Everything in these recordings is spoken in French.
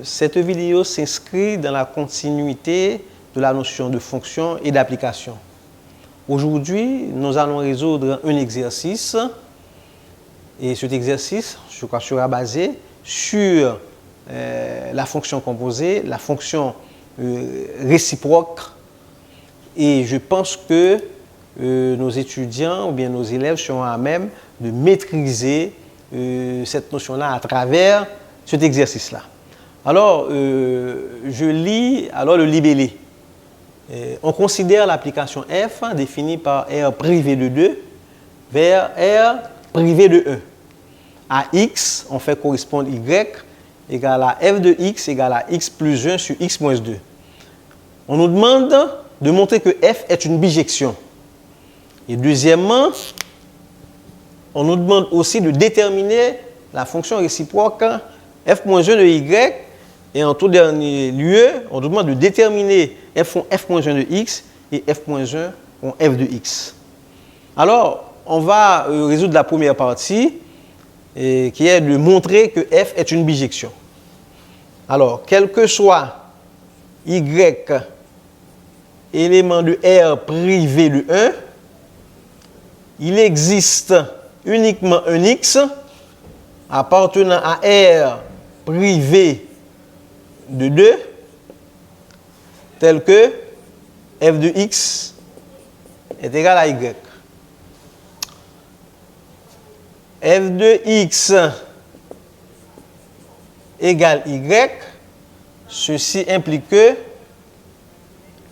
Cette vidéo s'inscrit dans la continuité de la notion de fonction et d'application. Aujourd'hui, nous allons résoudre un exercice et cet exercice, je crois, sera basé sur la fonction composée, la fonction réciproque, et je pense que nos étudiants ou bien nos élèves seront à même de maîtriser cette notion-là à travers cet exercice-là. Alors, je lis alors le libellé. On considère l'application F définie par R privé de 2 vers R privé de 1. À X, on fait correspondre Y égale à F de X égale à X plus 1 sur X moins 2. On nous demande de montrer que F est une bijection. Et deuxièmement, on nous demande aussi de déterminer la fonction réciproque F moins 1 de Y. Et en tout dernier lieu, on nous demande de déterminer F moins 1 de X et F moins 1 en F de X. Alors, on va résoudre la première partie qui est de montrer que F est une bijection. Alors, quel que soit Y, élément de R privé de 1, il existe uniquement un X appartenant à R privé de 2 tel que f de x est égal à y. F de x égale y, ceci implique que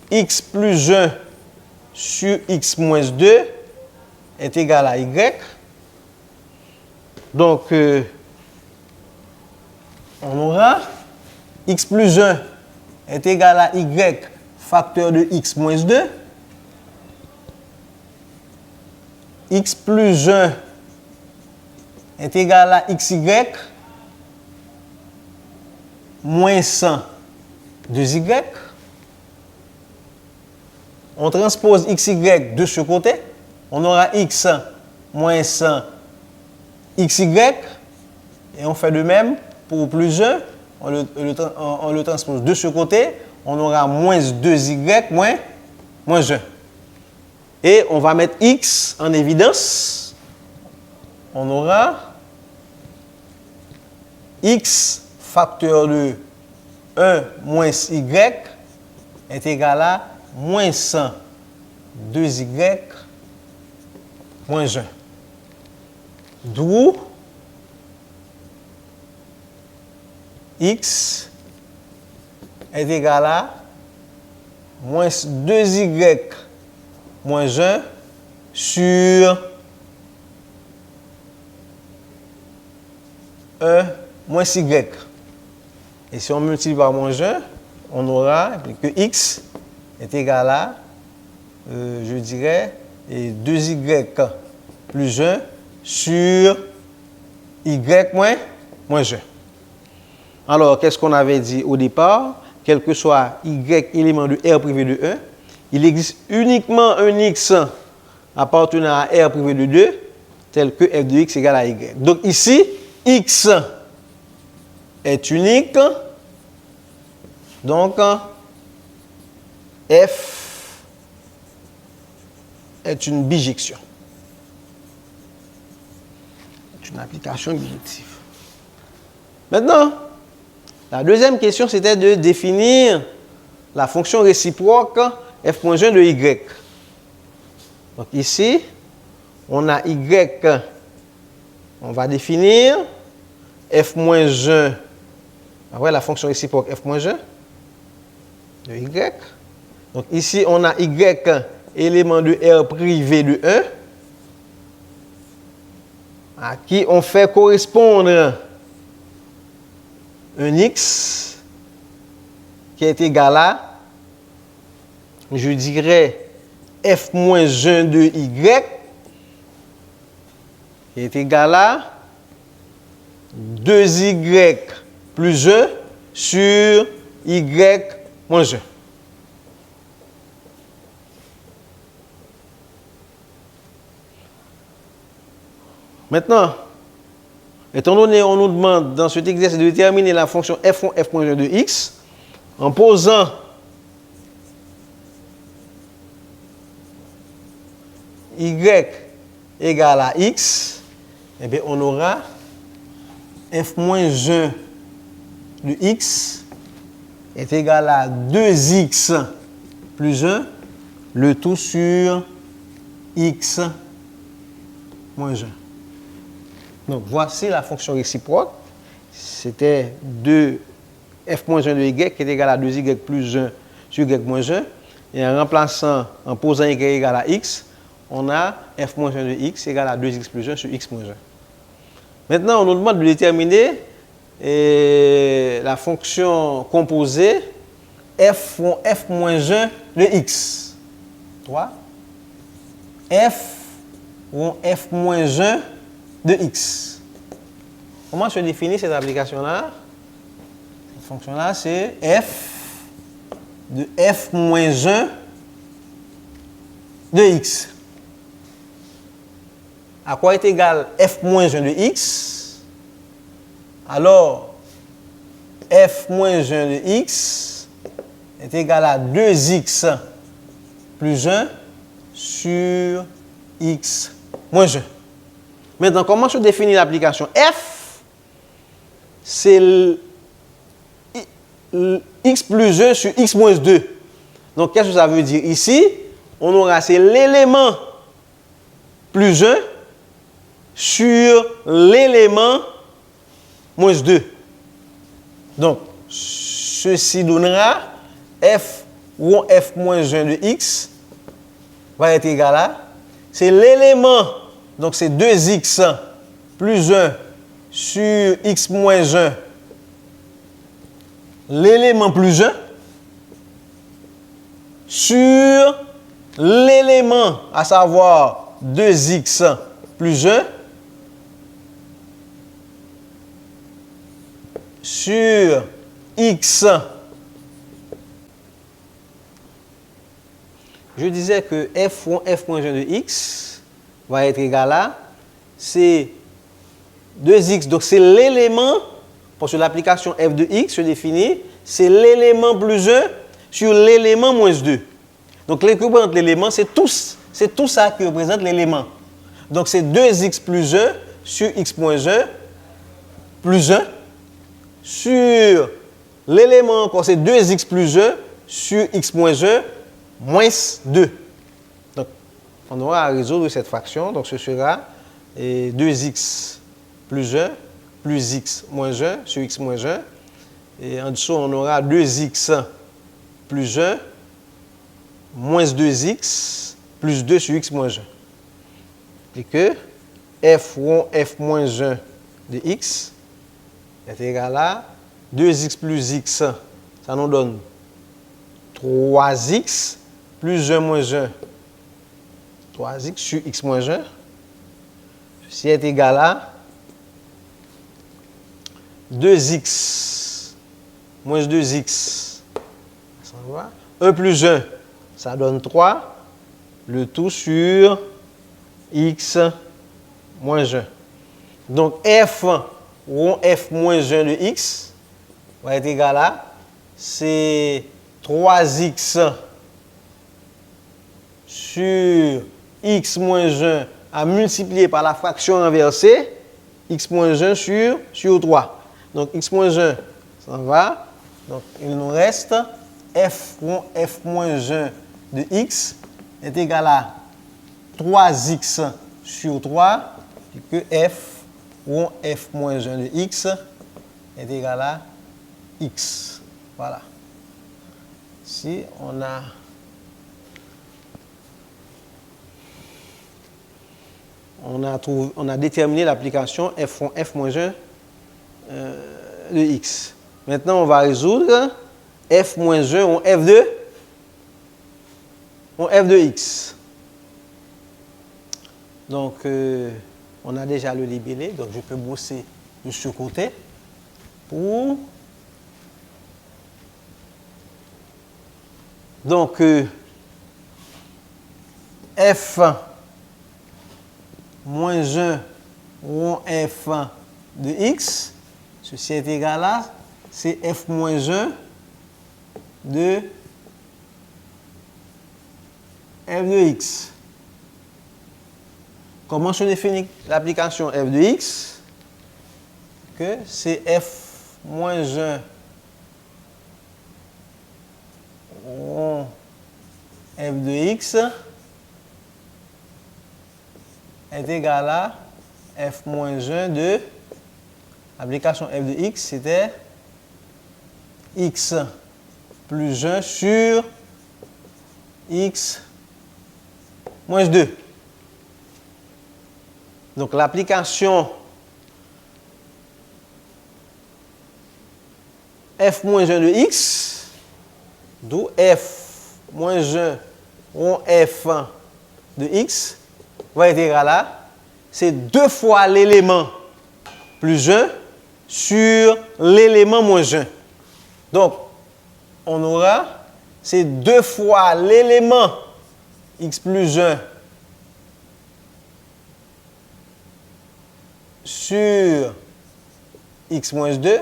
x plus 1 sur x moins 2 est égal à y. Donc, on aura x plus 1 est égal à y facteur de x moins 2. X plus 1 est égal à xy moins 100 2y. On transpose xy de ce côté. On aura x moins 100 xy. Et on fait de même pour plus 1. On le transpose de ce côté, on aura moins 2y moins 1. Et on va mettre x en évidence. On aura x facteur de 1 moins y est égal à moins 100 2y moins 1. D'où x est égal à moins 2y moins 1 sur 1 moins y. Et si on multiplie par moins 1, on aura que x est égal à, je dirais, 2y plus 1 sur y moins 1. Alors, qu'est-ce qu'on avait dit au départ? Quel que soit y élément de R privé de 1, il existe uniquement un x appartenant à R privé de 2, tel que f de x égale à y. Donc ici, x est unique, donc f est une bijection. C'est une application bijective. Maintenant, la deuxième question, c'était de définir la fonction réciproque f-1 de y. Donc ici, on a y, on va définir f-1, après la fonction réciproque f-1 de y. Donc ici, on a y, élément de R privé de 1, à qui on fait correspondre un x qui est égal à, je dirais, f-1 de y, qui est égal à, 2y plus 1 sur y moins 1. Maintenant, étant donné on nous demande dans cet exercice de déterminer la fonction f1, f-1 de x, en posant y égale à x, eh bien, on aura f-1 de x est égal à 2x plus 1, le tout sur x moins 1. Donc, voici la fonction réciproque. C'était 2f-1 de y qui est égal à 2y plus 1 sur y moins 1. Et en remplaçant, en posant y égale à x, on a f-1 de x égale à 2x plus 1 sur x moins 1. Maintenant, on nous demande de déterminer la fonction composée f-1 de x. 3. f-1 de x. Comment se définit cette application-là? Cette fonction-là, c'est f de f-1 de x. À quoi est égal f-1 de x? Alors, f-1 de x est égal à 2x plus 1 sur x moins 1. Maintenant, comment se définit l'application? F, c'est x plus 1 sur x moins 2. Donc, qu'est-ce que ça veut dire ici? On aura, c'est l'élément plus 1 sur l'élément moins 2. Donc, ceci donnera f ou f moins 1 de x va être égal à, c'est l'élément, donc c'est 2x plus 1 sur x moins 1, l'élément plus 1 sur l'élément, à savoir 2x plus 1 sur x. Je disais que f'1 de x va être égal à, c'est 2x, donc c'est l'élément, parce que l'application f de x se définit, c'est l'élément plus 1 sur l'élément moins 2. Donc l'équivalent de l'élément, c'est tout ça qui représente l'élément. Donc c'est 2x plus 1 sur x moins 1 plus 1 sur l'élément encore, c'est 2x plus 1 sur x moins 1 moins 2. Donc, on aura à résoudre cette fraction. Donc, ce sera 2x plus 1 plus x moins 1 sur x moins 1. Et en dessous, on aura 2x plus 1 moins 2x plus 2 sur x moins 1. Et que f moins 1 de x est égal à 2x plus x, ça nous donne 3x plus 1 moins 1, 3x sur x moins 1, ceci est égal à 2x moins 2x, 1 plus 1, ça donne 3, le tout sur x moins 1. Donc f ou f moins 1 de x va être égal à, c'est 3x sur x moins 1 à multiplier par la fraction inversée, x moins 1 sur 3. Donc x moins 1 s'en va. Donc il nous reste f moins 1 de x est égal à 3x sur 3, et que f moins 1 de x est égal à x. Voilà. Ici, on a déterminé l'application f moins 1 de x. Maintenant, on va résoudre f moins 1 ou f de x. Donc, on a déjà le libellé, donc je peux brosser de ce côté pour donc f moins 1 rond f de x, ceci est égal à, c'est f moins 1 de f de x. Comment se définit l'application f de x? Que c'est f moins 1 rond f de x est égal à f moins 1 de l'application f de x, c'était x plus 1 sur x moins 2. Donc l'application f moins 1 de x, d'où f moins 1 rond f de x, va être égal à, c'est 2 fois l'élément plus 1 sur l'élément moins 1. Donc, on aura, c'est 2 fois l'élément x plus 1 sur x moins 2.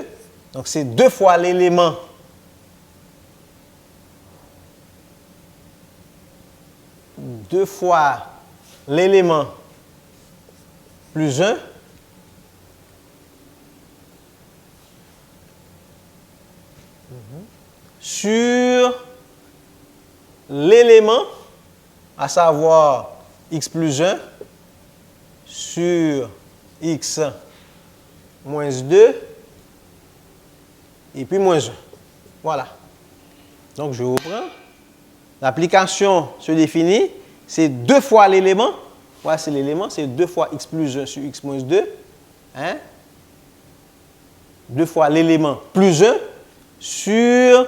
Donc, c'est 2 fois l'élément plus 1 sur l'élément, à savoir x plus 1 sur x moins 2 et puis moins 1. Voilà. Donc, je reprends. L'application se définit, c'est 2 fois l'élément. Voilà, c'est l'élément, c'est 2 fois x plus 1 sur x moins 2. Hein? 2 fois l'élément plus 1 sur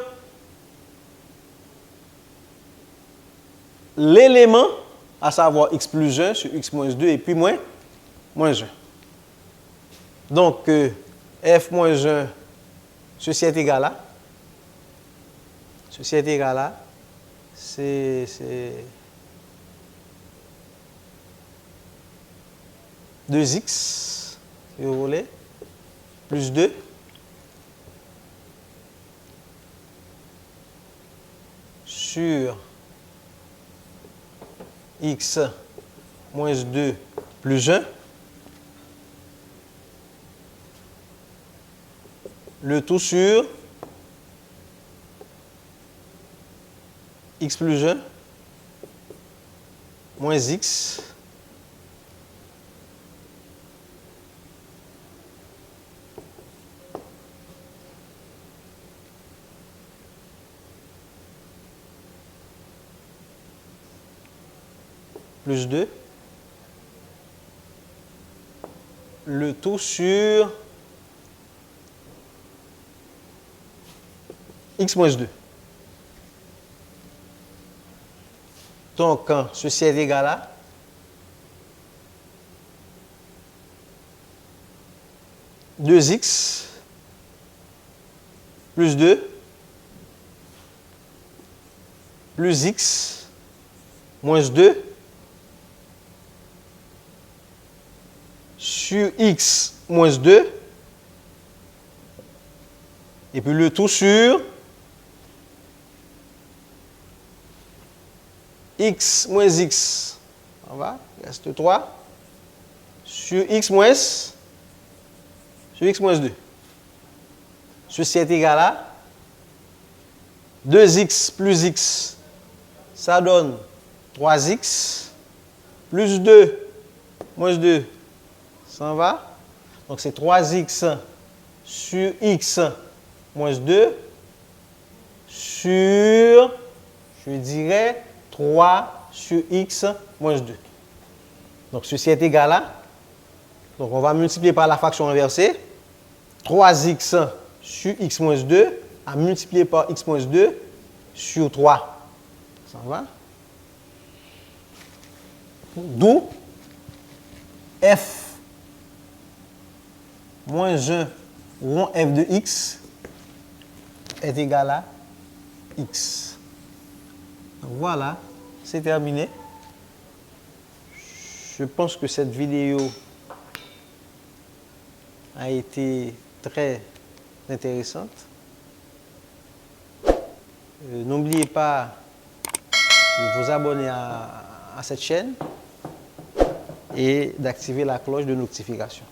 l'élément, à savoir x plus 1 sur x moins 2 et puis moins 1. Donc, f moins 1, ceci est égal à, c'est 2x, si vous voulez, plus 2, sur x moins 2 plus 1, le tout sur x plus 1 moins x plus 2, le tout sur x moins 2. Donc, ceci est égal à deux x plus 2 plus x moins 2 sur x moins 2 et puis le tout sur x moins x, on va, il reste 3, sur x moins 2. Ceci est égal à 2x plus x, ça donne 3x, plus 2, moins 2, ça va. Donc c'est 3x sur x moins 2 sur, je dirais, 3 sur x moins 2. Donc, ceci est égal à, donc on va multiplier par la fraction inversée, 3x sur x moins 2 à multiplier par x moins 2 sur 3. Ça va? D'où f moins 1 rond f de x est égal à x. Voilà, c'est terminé. Je pense que cette vidéo a été très intéressante. N'oubliez pas de vous abonner à cette chaîne et d'activer la cloche de notification.